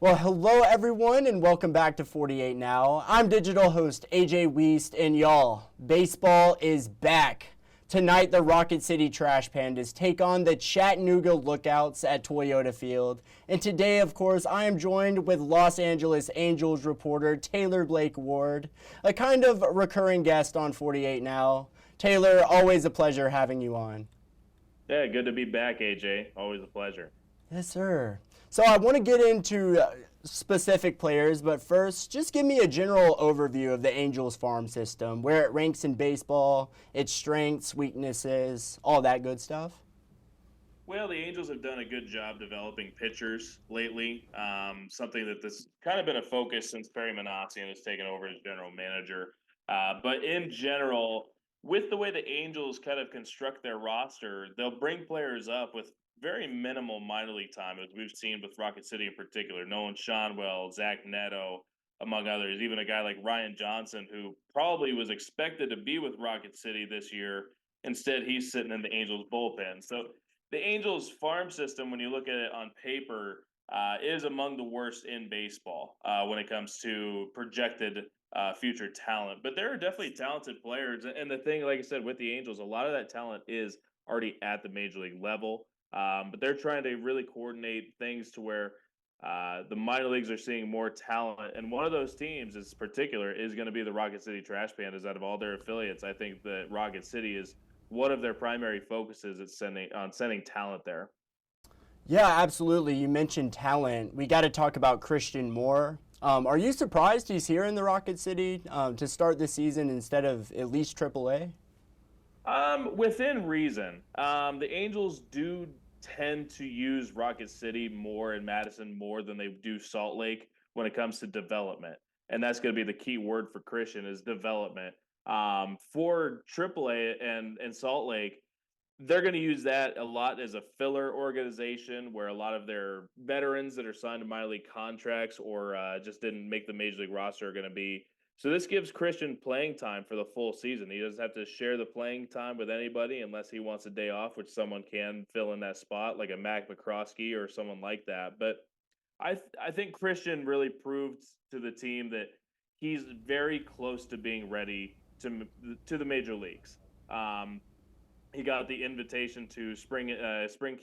Well, hello everyone, and welcome back to 48 Now. I'm digital host AJ Weist, and y'all, baseball is back. Tonight, the Rocket City Trash Pandas take on the Chattanooga Lookouts at Toyota Field. And today, of course, I am joined with Los Angeles Angels reporter Taylor Blake Ward, a kind of recurring guest on 48 Now. Taylor, always a pleasure having you on. Yeah, good to be back, AJ. Always a pleasure. Yes, sir. So I want to get into specific players, but first, just give me a general overview of the Angels farm system, where it ranks in baseball, its strengths, weaknesses, all that good stuff. Well, the Angels have done a good job developing pitchers lately. Something that this kind of been a focus since Perry Minasian has taken over as general manager. But in general, with the way the Angels kind of construct their roster, they'll bring players up with very minimal minor league time, as we've seen with Rocket City in particular. Nolan Schanuel, Zach Neto, among others. Even a guy like Ryan Johnson, who probably was expected to be with Rocket City this year. Instead, he's sitting in the Angels bullpen. So the Angels farm system, when you look at it on paper, is among the worst in baseball when it comes to projected future talent. But there are definitely talented players. And the thing, like I said, with the Angels, a lot of that talent is already at the major league level. But they're trying to really coordinate things to where the minor leagues are seeing more talent. And one of those teams, in particular, is going to be the Rocket City Trash Pandas. Out of all their affiliates, I think that Rocket City is one of their primary focuses is sending talent there. Yeah, absolutely. You mentioned talent. We got to talk about Christian Moore. Are you surprised he's here in the Rocket City to start the season instead of at least AAA? Within reason. The Angels do tend to use Rocket City more and Madison more than they do Salt Lake when it comes to development. And that's going to be the key word for Christian is development. For AAA and Salt Lake, they're going to use that a lot as a filler organization where a lot of their veterans that are signed to minor league contracts or just didn't make the major league roster are going to be. So this gives Christian playing time for the full season. He doesn't have to share the playing time with anybody unless he wants a day off, which someone can fill in that spot, like a Mac McCroskey or someone like that. But I think Christian really proved to the team that he's very close to being ready to the major leagues. Um, he got the invitation to spring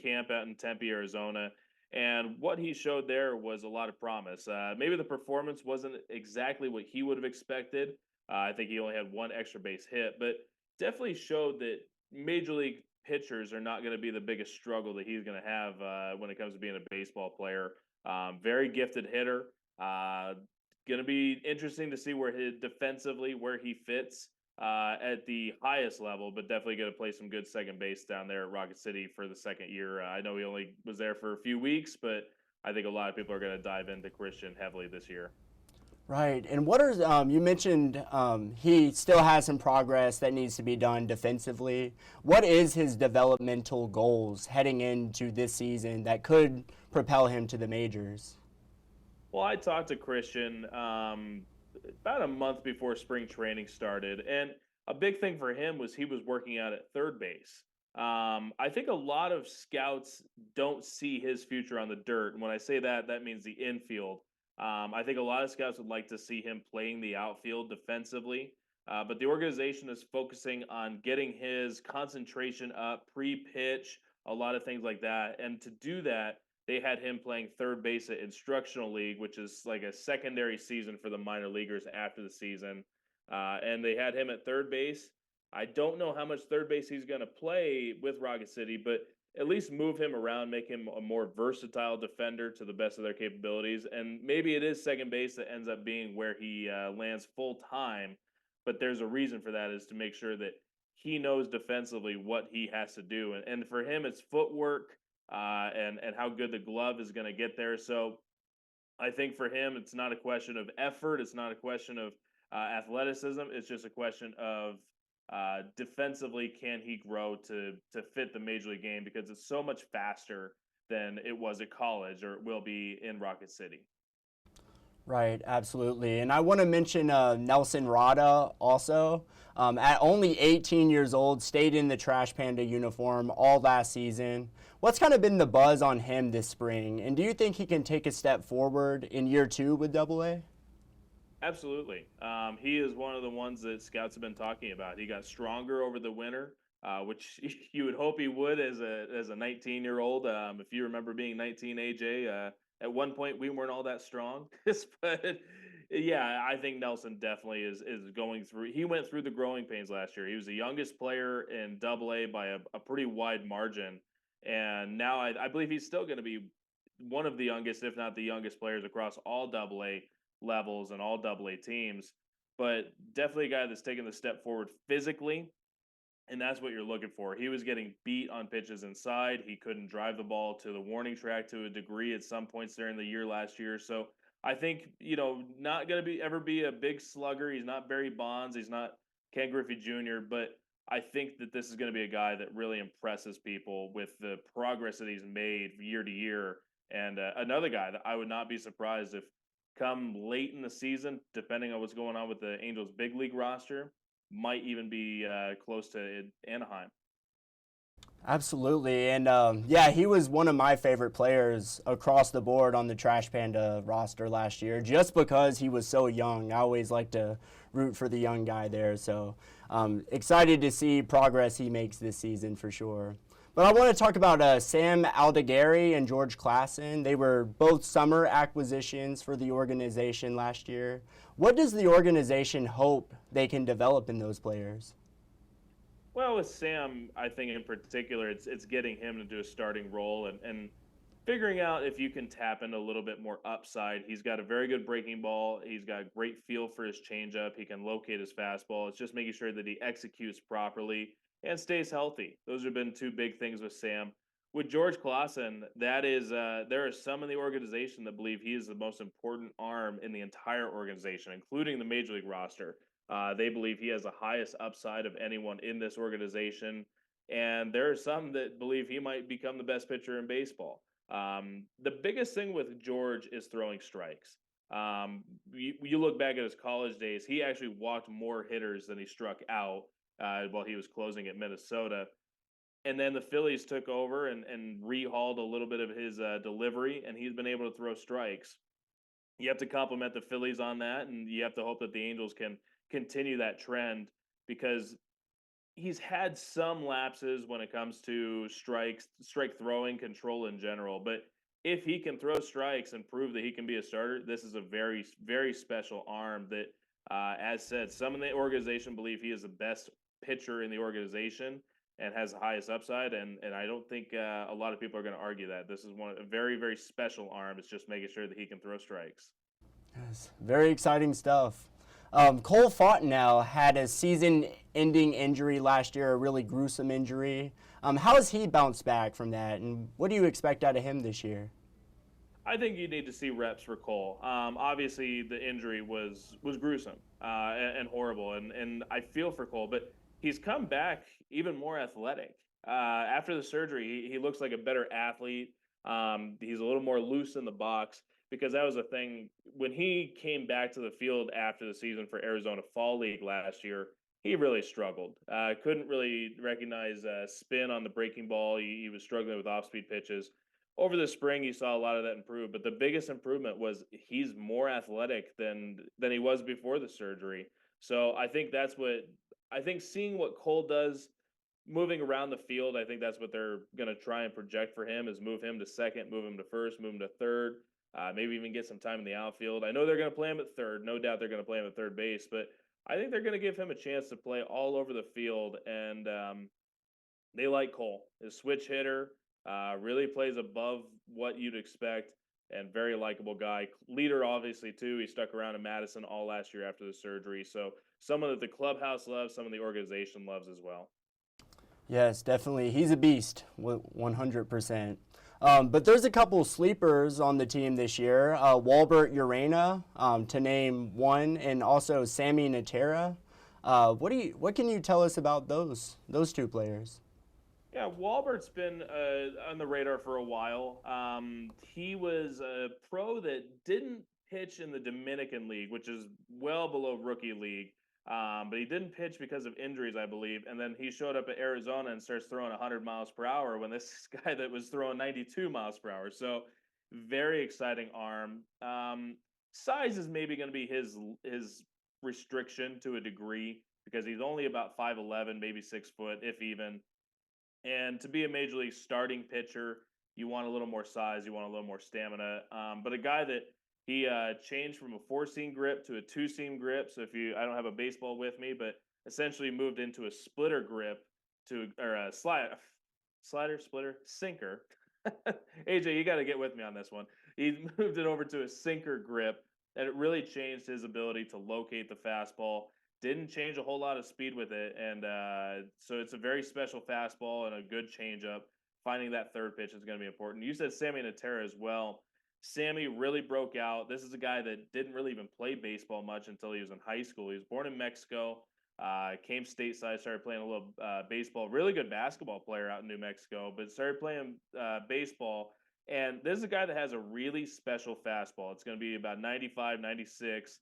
camp out in Tempe, Arizona, and what he showed there was a lot of promise. Maybe the performance wasn't exactly what he would have expected. I think he only had one extra base hit, but definitely showed that major league pitchers are not going to be the biggest struggle that he's going to have when it comes to being a baseball player. Very gifted hitter. Going to be interesting to see where defensively where he fits at the highest level, but definitely going to play some good second base down there at Rocket City for the second year. I know he only was there for a few weeks, but I think a lot of people are going to dive into Christian heavily this year. Right. And what are, you mentioned he still has some progress that needs to be done defensively. What is his developmental goals heading into this season that could propel him to the majors? Well, I talked to Christian about a month before spring training started, and a big thing for him was he was working out at third base. I think a lot of scouts don't see his future on the dirt. And when I say that, that means the infield. I think a lot of scouts would like to see him playing the outfield defensively, but the organization is focusing on getting his concentration up pre pitch, a lot of things like that. And to do that, they had him playing third base at instructional league, which is like a secondary season for the minor leaguers after the season. And they had him at third base. I don't know how much third base he's going to play with Rocket City, but at least move him around, make him a more versatile defender to the best of their capabilities. And maybe it is second base that ends up being where he lands full time. But there's a reason for that is to make sure that he knows defensively what he has to do. And for him, it's footwork and how good the glove is going to get there. So I think for him, it's not a question of effort. It's not a question of athleticism. It's just a question of defensively, can he grow to fit the major league game because it's so much faster than it was at college or it will be in Rocket City. Right, absolutely. And I want to mention Nelson Rada also. At only 18 years old, stayed in the Trash Panda uniform all last season. What's kind of been the buzz on him this spring? And do you think he can take a step forward in year two with AA? Absolutely. He is one of the ones that scouts have been talking about. He got stronger over the winter, which you would hope he would as a 19-year-old. If you remember being 19, AJ, at one point we weren't all that strong, but yeah, I think Nelson definitely is going through. He went through the growing pains last year. He was the youngest player in AA by a pretty wide margin, and now I believe he's still going to be one of the youngest, if not the youngest, players across all AA levels and all AA teams, but definitely a guy that's taken the step forward physically, and that's what you're looking for. He was getting beat on pitches inside. He couldn't drive the ball to the warning track to a degree at some points during the year last year. So I think, not going to be ever be a big slugger. He's not Barry Bonds. He's not Ken Griffey Jr., but I think that this is going to be a guy that really impresses people with the progress that he's made year to year. And another guy that I would not be surprised if come late in the season, depending on what's going on with the Angels' big league roster, might even be close to Anaheim. Absolutely. And yeah, he was one of my favorite players across the board on the Trash Panda roster last year just because he was so young. I always like to root for the young guy there. So excited to see progress he makes this season for sure. But I want to talk about Sam Aldegari and George Klassen. They were both summer acquisitions for the organization last year. What does the organization hope they can develop in those players? Well, with Sam, I think in particular, it's getting him into a starting role and figuring out if you can tap into a little bit more upside. He's got a very good breaking ball. He's got a great feel for his changeup. He can locate his fastball. It's just making sure that he executes properly and stays healthy. Those have been two big things with Sam. With George Clausen, that is, there are some in the organization that believe he is the most important arm in the entire organization, including the major league roster. They believe he has the highest upside of anyone in this organization. And there are some that believe he might become the best pitcher in baseball. The biggest thing with George is throwing strikes. You look back at his college days, he actually walked more hitters than he struck out while he was closing at Minnesota. And then the Phillies took over and rehauled a little bit of his delivery, and he's been able to throw strikes. You have to compliment the Phillies on that, and you have to hope that the Angels can continue that trend because he's had some lapses when it comes to strike throwing, control in general. But if he can throw strikes and prove that he can be a starter, this is a very, very special arm that, as said, some in the organization believe he is the best pitcher in the organization and has the highest upside. And I don't think a lot of people are going to argue that. This is a very, very special arm. It's just making sure that he can throw strikes. Yes, very exciting stuff. Cole Fontenelle had a season-ending injury last year, a really gruesome injury. How has he bounced back from that, and what do you expect out of him this year? I think you need to see reps for Cole. Obviously, the injury was gruesome and horrible, and I feel for Cole, but he's come back even more athletic. After the surgery, he looks like a better athlete. He's a little more loose in the box because that was a thing when he came back to the field after the season for Arizona Fall League last year. He really struggled. Couldn't really recognize spin on the breaking ball. He was struggling with off-speed pitches. Over the spring, you saw a lot of that improve, but the biggest improvement was he's more athletic than he was before the surgery. So I think that's what I think. Seeing what Cole does moving around the field, I think that's what they're going to try and project for him is move him to second, move him to first, move him to third, maybe even get some time in the outfield. I know they're going to play him at third. No doubt they're going to play him at third base, but I think they're going to give him a chance to play all over the field. And they like Cole. His switch hitter really plays above what you'd expect and very likable guy. Leader, obviously, too. He stuck around in Madison all last year after the surgery. So someone that the clubhouse loves, someone the organization loves as well. Yes, definitely. He's a beast, 100%. But there's a couple sleepers on the team this year. Walbert Urena, to name one, and also Sammy Natera. What can you tell us about those two players? Yeah, Walbert's been on the radar for a while. He was a pro that didn't pitch in the Dominican League, which is well below rookie league. But he didn't pitch because of injuries, I believe. And then he showed up at Arizona and starts throwing 100 miles per hour when this guy that was throwing 92 miles per hour. So very exciting arm. Size is maybe going to be his restriction to a degree because he's only about 5'11", maybe 6 foot, if even. And to be a major league starting pitcher, you want a little more size, you want a little more stamina. But a guy that he changed from a four-seam grip to a two-seam grip. So I don't have a baseball with me, but essentially moved into a splitter grip or a slider, sinker. AJ, you got to get with me on this one. He moved it over to a sinker grip, and it really changed his ability to locate the fastball. Didn't change a whole lot of speed with it, and so it's a very special fastball and a good changeup. Finding that third pitch is going to be important. You said Sammy Natera as well. Sammy really broke out. This is a guy that didn't really even play baseball much until he was in high school. He was born in Mexico, came stateside, started playing a little baseball. Really good basketball player out in New Mexico, but started playing baseball. And this is a guy that has a really special fastball. It's going to be about 95, 96.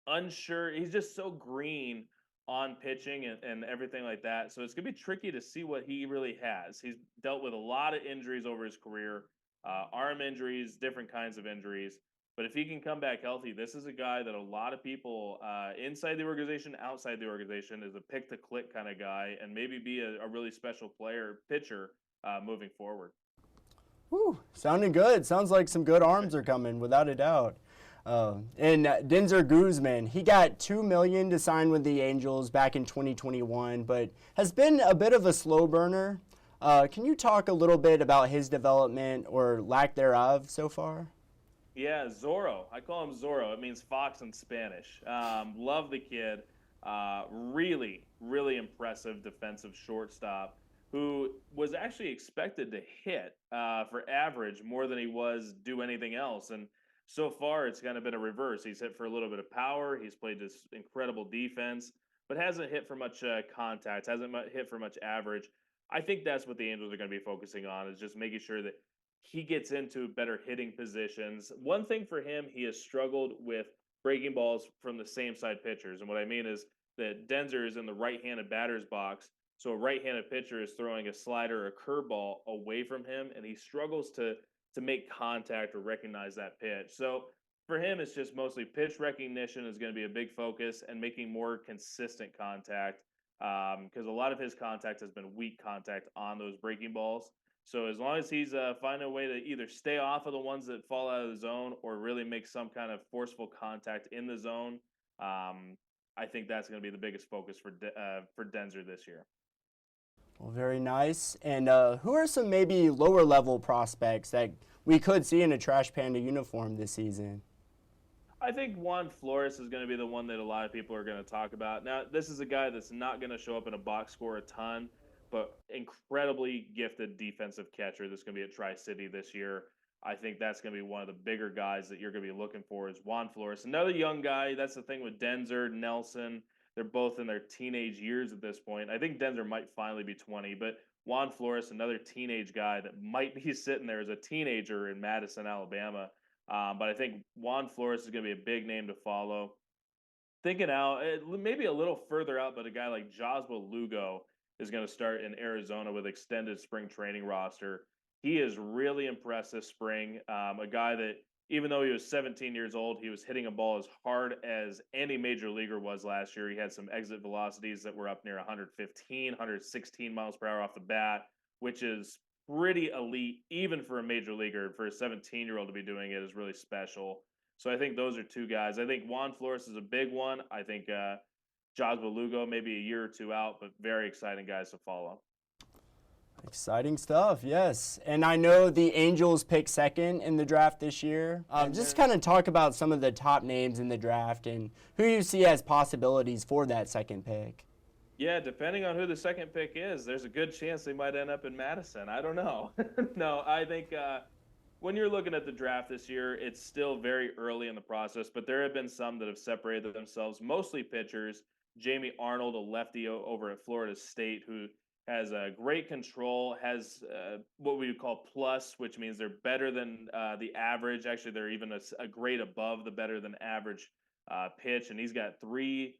Unsure. He's just so green on pitching and everything like that. So it's going to be tricky to see what he really has. He's dealt with a lot of injuries over his career, arm injuries, different kinds of injuries. But if he can come back healthy, this is a guy that a lot of people inside the organization, outside the organization, is a pick-to-click kind of guy and maybe be a really special pitcher moving forward. Whew, sounding good. Sounds like some good arms are coming, without a doubt. And Denzer Guzman, he got $2 million to sign with the Angels back in 2021, but has been a bit of a slow burner. Can you talk a little bit about his development or lack thereof so far? Yeah, Zorro. I call him Zorro. It means fox in Spanish. Love the kid. Really, really impressive defensive shortstop who was actually expected to hit for average more than he was do anything else. And so far, it's kind of been a reverse. He's hit for a little bit of power. He's played this incredible defense, but hasn't hit for much contact, hasn't hit for much average. I think that's what the Angels are going to be focusing on is just making sure that he gets into better hitting positions. One thing for him, he has struggled with breaking balls from the same side pitchers. And what I mean is that Denzer is in the right-handed batter's box. So a right-handed pitcher is throwing a slider or a curveball away from him, and he struggles to make contact or recognize that pitch. So for him, it's just mostly pitch recognition is going to be a big focus and making more consistent contact because a lot of his contact has been weak contact on those breaking balls. So as long as he's finding a way to either stay off of the ones that fall out of the zone or really make some kind of forceful contact in the zone, I think that's going to be the biggest focus for Denzer this year. Well, very nice. And who are some maybe lower level prospects that we could see in a Trash Panda uniform this season? I think Juan Flores is going to be the one that a lot of people are going to talk about. Now, this is a guy that's not going to show up in a box score a ton, but incredibly gifted defensive catcher that's going to be at Tri-City this year. I think that's going to be one of the bigger guys that you're going to be looking for is Juan Flores. Another young guy. That's the thing with Denzer, Nelson. They're both in their teenage years at this point. I think Denzer might finally be 20, but Juan Flores, another teenage guy that might be sitting there as a teenager in Madison, Alabama. But I think Juan Flores is going to be a big name to follow. Thinking out, maybe a little further out, but a guy like Josba Lugo is going to start in Arizona with extended spring training roster. He is really impressed this spring. A guy that, even though he was 17 years old, he was hitting a ball as hard as any major leaguer was last year. He had some exit velocities that were up near 115, 116 miles per hour off the bat, which is pretty elite, even for a major leaguer. For a 17-year-old to be doing it is really special. So I think those are two guys. I think Juan Flores is a big one. I think Josba Lugo maybe a year or two out, but very exciting guys to follow. Exciting stuff, yes. And I know the Angels picked second in the draft this year. Just kind of talk about some of the top names in the draft and who you see as possibilities for that second pick. Yeah, depending on who the second pick is, there's a good chance they might end up in Madison. I don't know. No, I think when you're looking at the draft this year, it's still very early in the process, but there have been some that have separated themselves, mostly pitchers. Jamie Arnold, a lefty over at Florida State, who has great control, has what we would call plus, which means they're better than the average. Actually, they're even a grade above the better than average pitch. And he's got 3+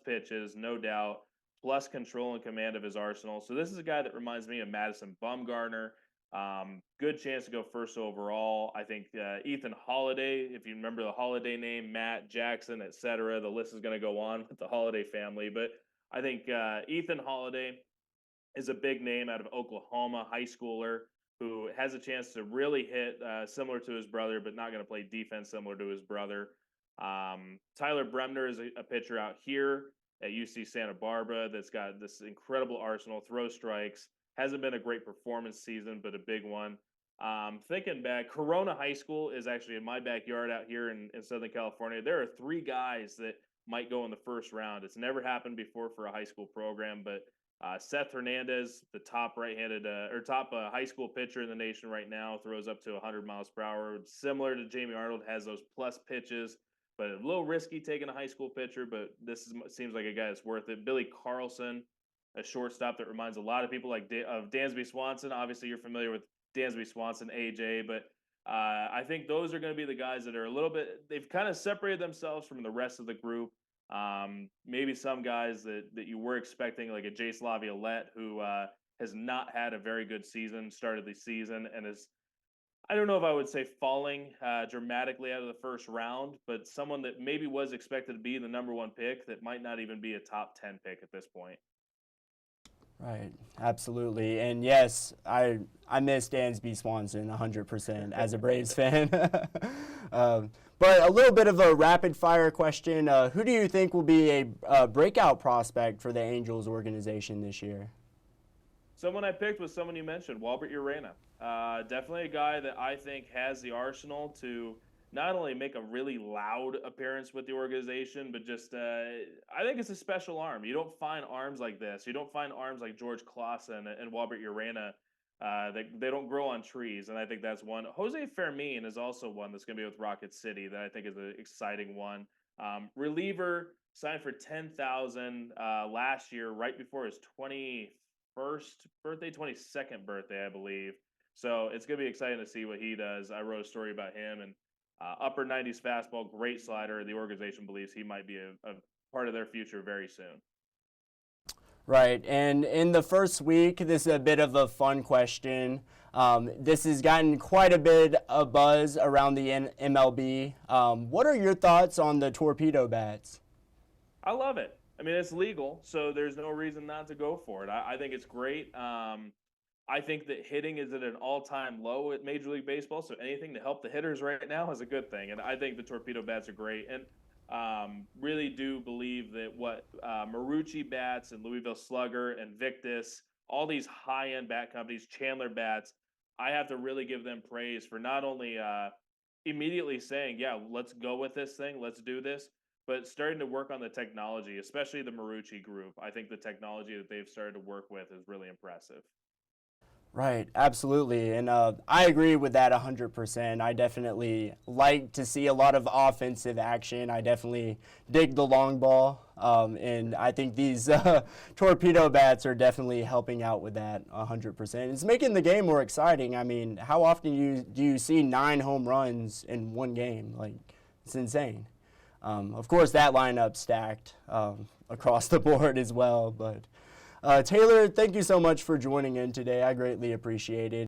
pitches, no doubt, plus control and command of his arsenal. So this is a guy that reminds me of Madison Bumgarner. Good chance to go first overall. I think Ethan Holiday, if you remember the Holiday name, Matt Jackson, etc. The list is going to go on with the Holiday family, but I think Ethan Holiday is a big name out of Oklahoma, high schooler who has a chance to really hit similar to his brother, but not going to play defense similar to his brother. Tyler Bremner is a pitcher out here at UC Santa Barbara that's got this incredible arsenal, throw strikes. Hasn't been a great performance season, but a big one. Thinking back, Corona High School is actually in my backyard out here in Southern California. There are 3 guys that might go in the first round. It's never happened before for a high school program, but Seth Hernandez, the top high school pitcher in the nation right now, throws up to 100 miles per hour. Similar to Jamie Arnold, has those plus pitches, but a little risky taking a high school pitcher, but seems like a guy that's worth it. Billy Carlson, a shortstop that reminds a lot of people of Dansby Swanson. Obviously, you're familiar with Dansby Swanson, AJ, but I think those are going to be the guys that are they've kind of separated themselves from the rest of the group. Maybe some guys that you were expecting, like a Jace Laviolette, who has not had a very good season, started the season, and is, I don't know if I would say falling dramatically out of the first round, but someone that maybe was expected to be the number 1 pick that might not even be a top 10 pick at this point. Right, absolutely. And yes, I miss Dansby Swanson 100% as a Braves fan. But a little bit of a rapid fire question. Who do you think will be a breakout prospect for the Angels organization this year? Someone I picked was someone you mentioned, Walbert Urena. Definitely a guy that I think has the arsenal to not only make a really loud appearance with the organization, but just I think it's a special arm. You don't find arms like this. You don't find arms like George Clausen and Walbert Urena. They don't grow on trees, and I think that's one. Jose Fermin is also one that's going to be with Rocket City that I think is an exciting one. Reliever signed for $10,000 last year, right before his 21st birthday, 22nd birthday, I believe. So it's going to be exciting to see what he does. I wrote a story about him, and upper 90s fastball, great slider. The organization believes he might be a part of their future very soon. Right, and in the first week, this is a bit of a fun question. This has gotten quite a bit of buzz around the MLB. What are your thoughts on the torpedo bats? I love it. I mean, it's legal, so there's no reason not to go for it. I think it's great. I think that hitting is at an all-time low at Major League Baseball, so anything to help the hitters right now is a good thing. And I think the torpedo bats are great. And really do believe that what Marucci bats and Louisville Slugger and Victus, all these high-end bat companies, Chandler bats, I have to really give them praise for not only immediately saying, yeah, let's go with this thing, let's do this, but starting to work on the technology, especially the Marucci group. I think the technology that they've started to work with is really impressive. Right, absolutely, and I agree with that 100%. I definitely like to see a lot of offensive action. I definitely dig the long ball, and I think these torpedo bats are definitely helping out with that 100%. It's making the game more exciting. I mean, how often do you see 9 home runs in one game? Like, it's insane. Of course, that lineup's stacked across the board as well, but Taylor, thank you so much for joining in today. I greatly appreciate it.